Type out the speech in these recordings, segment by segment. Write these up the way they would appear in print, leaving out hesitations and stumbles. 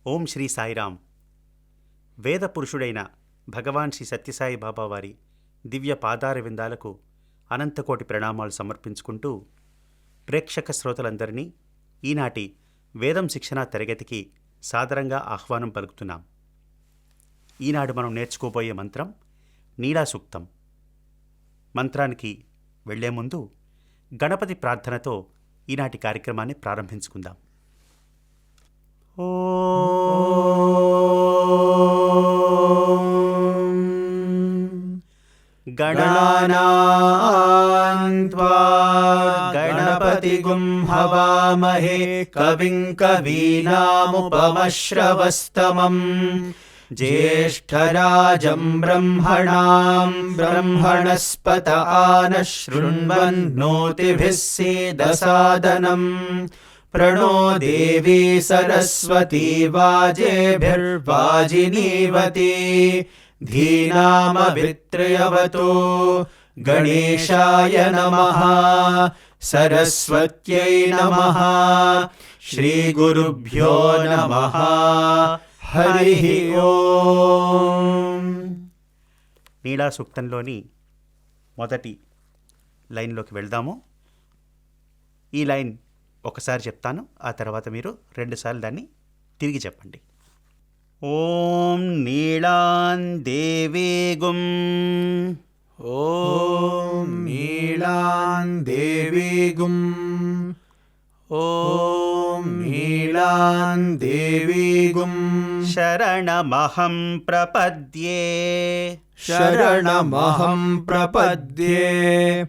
ఓం శ్రీ సాయిరామ్. వేద పురుషుడైన భగవాన్ శ్రీ సత్యసాయి బాబా వారి దివ్య పాదార విందాలకు అనంతకోటి ప్రణామాలు సమర్పించుకుంటూ ప్రేక్షక శ్రోతలందరినీ ఈనాటి వేదం శిక్షణా తరగతికి సాదరంగా ఆహ్వానం పలుకుతున్నాం. ఈనాడు మనం నేర్చుకోబోయే మంత్రం నీడా సూక్తం. మంత్రానికి వెళ్లే ముందు గణపతి ప్రార్థనతో ఈనాటి కార్యక్రమాన్ని ప్రారంభించుకుందాం. గణానాం త్వా గణపతిగుం హవామహే కవిం కవీనాముపమశ్రవస్తమం జ్యేష్ఠరాజం బ్రహ్మణాం బ్రహ్మణస్పత ఆనశృణ్వన్నోతిభిः सीदसादनं प्रणो देवी सरस्वती वाजेभिर्वाजिनीवती धीनामभित्रयवतु गणेशाय नमः सरस्वत्यै नमः श्रीगुरुभ्यो नमः हरिः ओम. నీడా సూక్తంలోని మొదటి లైన్లోకి వెళ్దాము. ఈ లైన్ ఒకసారి చెప్తాను, ఆ తర్వాత మీరు రెండుసార్లు దాన్ని తిరిగి చెప్పండి. ఓం నీళాం దేవీగుం. ఓం నీళాం దేవీగుం. ఓం నీళాం దేవీగుం. శరణమహం ప్రపద్యే. శరణమహం ప్రపద్యే.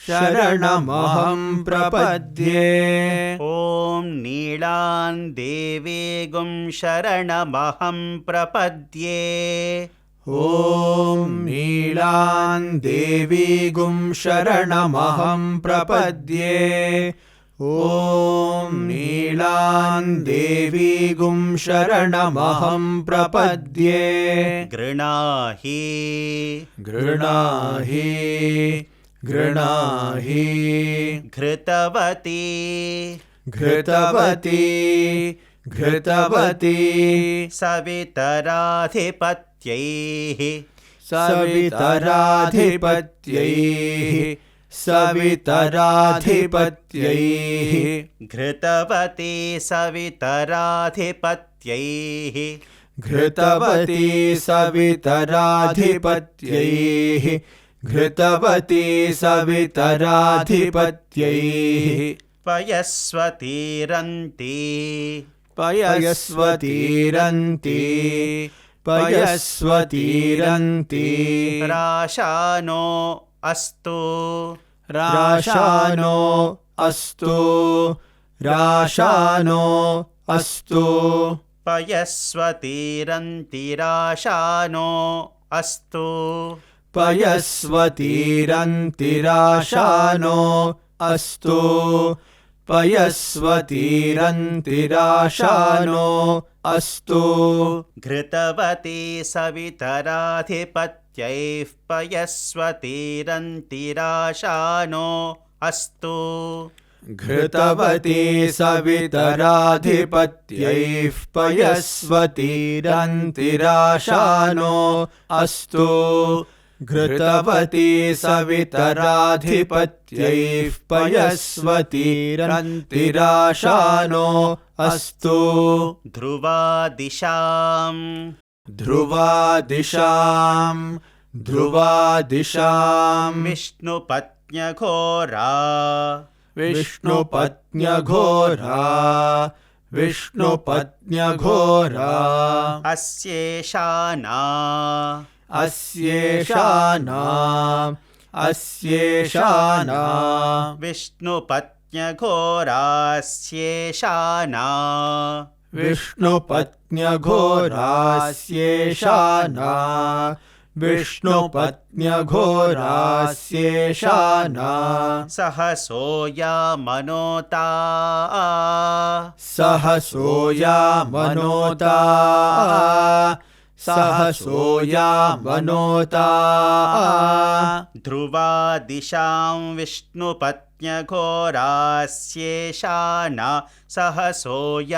శరణమహం ప్రపద్యే. ఓం నీళాం దేవీగుం శరణమహం ప్రపద్యే. ఓం నీళాం దేవీగుం శరణమహం ప్రపద్యే. ఓం నీళాం దేవీగుం శరణమహం ప్రపద్యే. గృణాహి. గృణాహి. గృణాహి. ఘృతవతి. ఘృతవతి. ఘృతవతి. సవితరాధిపత్యైః. సవితరాధిపత్యైః. సవితరాధిపత్యైః. ఘృతవతి సవితరాధిపత్యైః. ఘృతవతి సవితరాధిపత్యైః. ఘృతవతి సవితరాధిపత్యైః. పయస్వతీరంతి. పయస్వతీరంతి. పయస్వతీరంతి. రాశానో అస్తు. రాశానో అస్తు. రాశానో అస్తు. పయస్వతీరంతి రాశానో అస్తు. పయస్వతీరంతి రాశానో అస్తు. పయస్వతీరంతి రాశానో అస్తు. ఘృతవతి సవితరాధిపత్యైః పయస్వతీరంతి రాశానో అస్తు. ఘృతవతి సవితరాధిపత్యైః పయస్వతీరంతి రాశానో అస్తు. ఘృతవతి సవితరాధిపత్యైః పయస్వతీరంతి రాశానో అస్తు. ధ్రువాదిశాం. ధ్రువాదిశాం. ధ్రువాదిశాం. విష్ణుపత్న్యఘోరా. విష్ణుపత్న్యఘోరా. విష్ణుపత్న్యఘోరా. అస్యేషానా. అస్యేషానా. అస్యేషానా. విష్ణుపత్న్యఘోరాస్యేషానా. విష్ణుపత్న్యఘోరాస్యేషానా. విష్ణుపత్న్యఘోరాస్యేషానా. సహసోయామనోతా. సహసోయామనోతా. సహసోయామనోతా. ధ్రువాదిశాం విష్ణుపత్న్యఘోరాస్యేషానా. विष्णुपत्न्यघोरास्येषा न सहसोऽयमनुता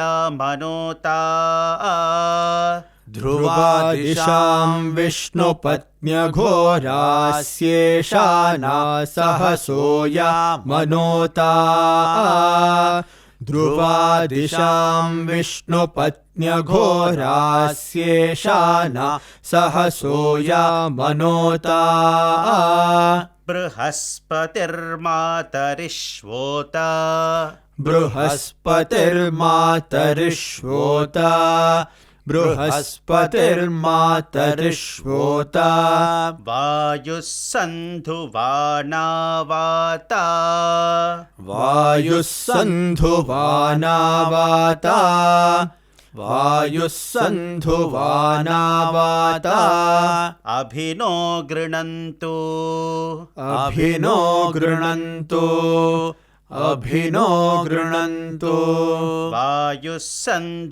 ध्रुवादिशां विष्णुपत्न्यघोरास्येषा न सहसोऽयमनुता ध्रुवादिशां विष्णुपत्न्यघोरास्येषा न सहसोऽयमनुता बृहस्पतिर्मातरिष्वोत बृहस्पतिर्मातरिष्वोत बृहस्पतिर्मातरिष्वोत वायुः सन्धुवानावाता वायुः सन्धुवानावाता वायुः सन्धुवानावाता अभिनो गृणन्तु अभिनो गृणन्तु अभिनो गृणन्तु वायुः सन्धुवानावाता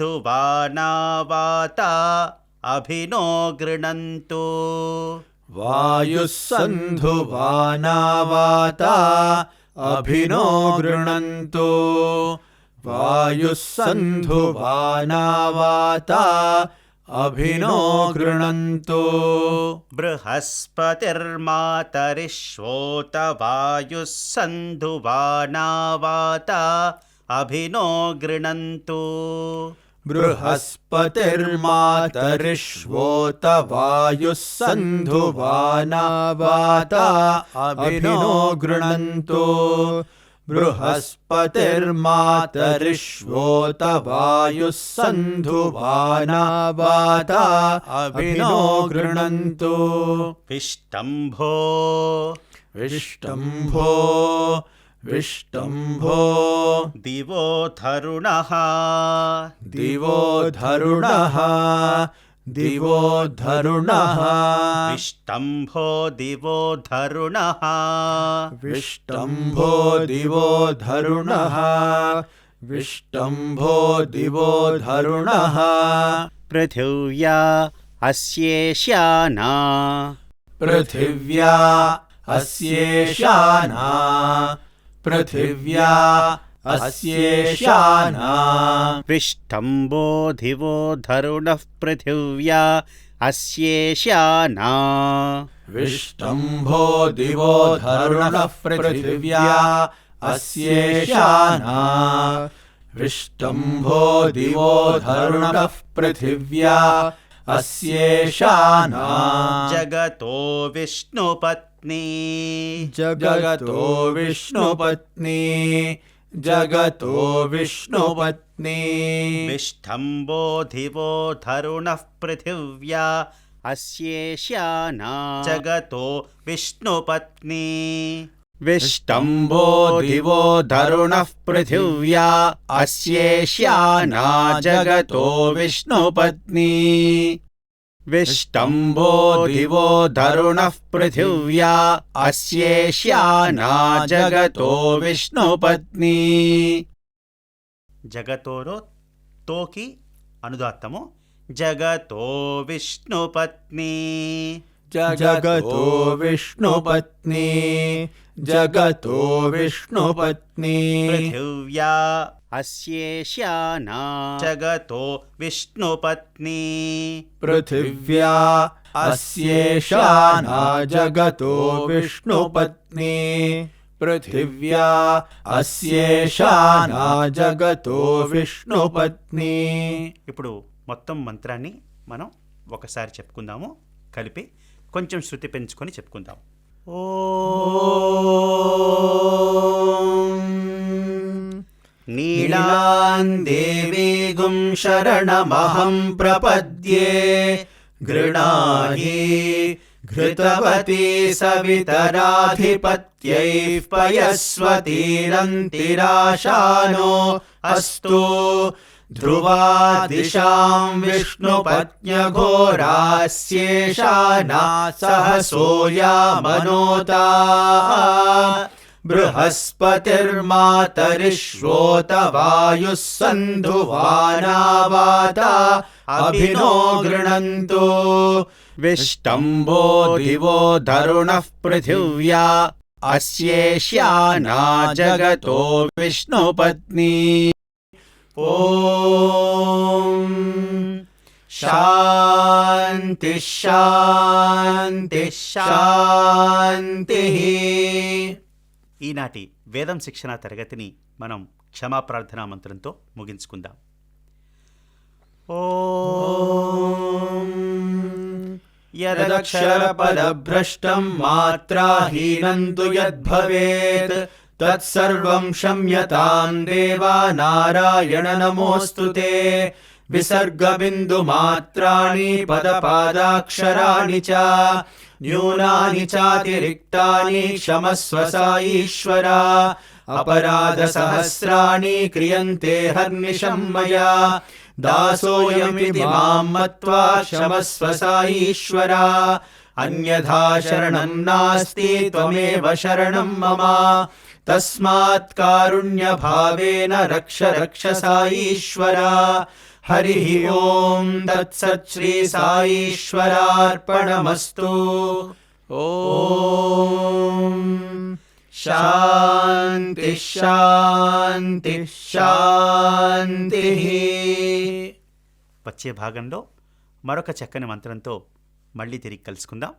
अभिनो गृणन्तु वायुः सन्धुवानावाता अभिनो गृणन्तु वायुः सन्धुवानावाता अभिनो गृणन्तु बृहस्पतिर्मातरिष्वोत वायुः सन्धुवानावाता अभिनो गृणन्तु बृहस्पतिर्मातरिष्वोत वायुः सन्धुवानावाता अभिनो गृणन्तु बृहस्पतिर्मातरिष्वोत वायुः सन्धुवानावाता अभिनो गृणन्तु विष्टम्भो विष्टम्भो विष्टम्भो दिवो धरुणः दिवो धरुणः दिवो धरुणः विष्टम्भो दिवो धरुणः विष्टम्भो दिवो धरुणः विष्टम्भो दिवो धरुणः पृथिव्या अस्येष्याना पृथिव्या अस्येषाना पृथिव्या अस्येषाना विष्टम्भो दिवो धरुणः पृथिव्या अस्येष्याना विष्टम्भो दिवो धरुणः पृथिव्या अस्येषाना विष्टम्भो दिवो धरुणः पृथिव्या अस्येषाना जगतो विष्णुपत्नी जगतो विष्णुपत्नी जगतो विष्णुपत्नी विष्टम्भो दिवो धरुणः पृथिव्या अस्येष्याना जगतो विष्णुपत्नी विष्टम्भो दिवो धरुणः पृथिव्या अस्येष्याना जगतो विष्णुपत्नी विष्टम्भो दिवो धरुणः पृथिव्या अस्येष्याना जगतो विष्णुपत्नी జగతోలో తోకి అనుదాత్తము జగతో విష్ణుపత్ని जगतो विष्णुपत्नी जगतो विष्णुपत्नी పృథివ్యా అస్యేష్యానా జగతో విష్ణుపత్ని पृथिव्या अस्येषाना जगतो विष्णुपत्नी पृथिव्या अस्येषाना जगतो विष्णुपत्नी ఇప్పుడు మొత్తం మంత్రాన్ని మనం ఒకసారి చెప్పుకుందాము కలిపి కొంచెం శృతి పెంచుకొని చెప్పుకుందాం ఓం నీలాం దేవీగుం శరణమహం ప్రపద్యే గృణాహి घृतवती सवितराधिपत्यैः पयस्वतीरन्तिराशानो अस्तु ध्रुवादिशां विष्णुपत्न्यघोरास्येषाना सहसोऽयमनुता बृहस्पतिर्मातरिष्वोत वायुः सन्धुवानावाता अभिनो गृणन्तु विष्टम्भो दिवो धरुणः पृथिव्या अस्येष्याना जगतो विष्णुपत्नी। ॐ शान्ति शान्ति शान्तिः। ఈనాటి వేదం శిక్షణ తరగతిని మనం క్షమాప్రార్థనా మంత్రంతో ముగించుకుందాం. ఓం యదక్షరపదభ్రష్టం మాత్రాహీనం తు యద్భవేత్ తత్సర్వం క్షమ్యతాం దేవా నారాయణ నమోస్తుతే. విసర్గబిందుమాత్రాణి పదపాదాక్షరాణి చ న్యూనాని చాతిరిక్తాని క్షమస్వ సాయీశ్వర. అపరాధసహస్రాణి క్రియంతే హర్నిశం మయా దాసోయమితి మాం మత్వా క్షమస్వ సాయీశ్వర. అన్యథా శరణం నాస్తి త్వమేవ శరణం మమ. తస్మాత్ కారుణ్యభావేన రక్ష రక్ష సాయీశ్వర. హరి ఓం తత్సత్ శ్రీ సాయీశ్వరార్పణమస్తు. ఓం శాంతి శాంతి శాంతి. వచ్చే భాగంలో మరొక చక్కని మంత్రంతో మళ్ళీ తిరిగి కలుసుకుందాం.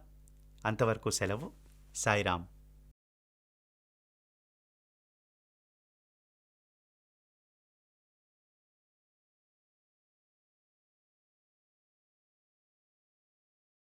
అంతవరకు సెలవు. సాయిరాం.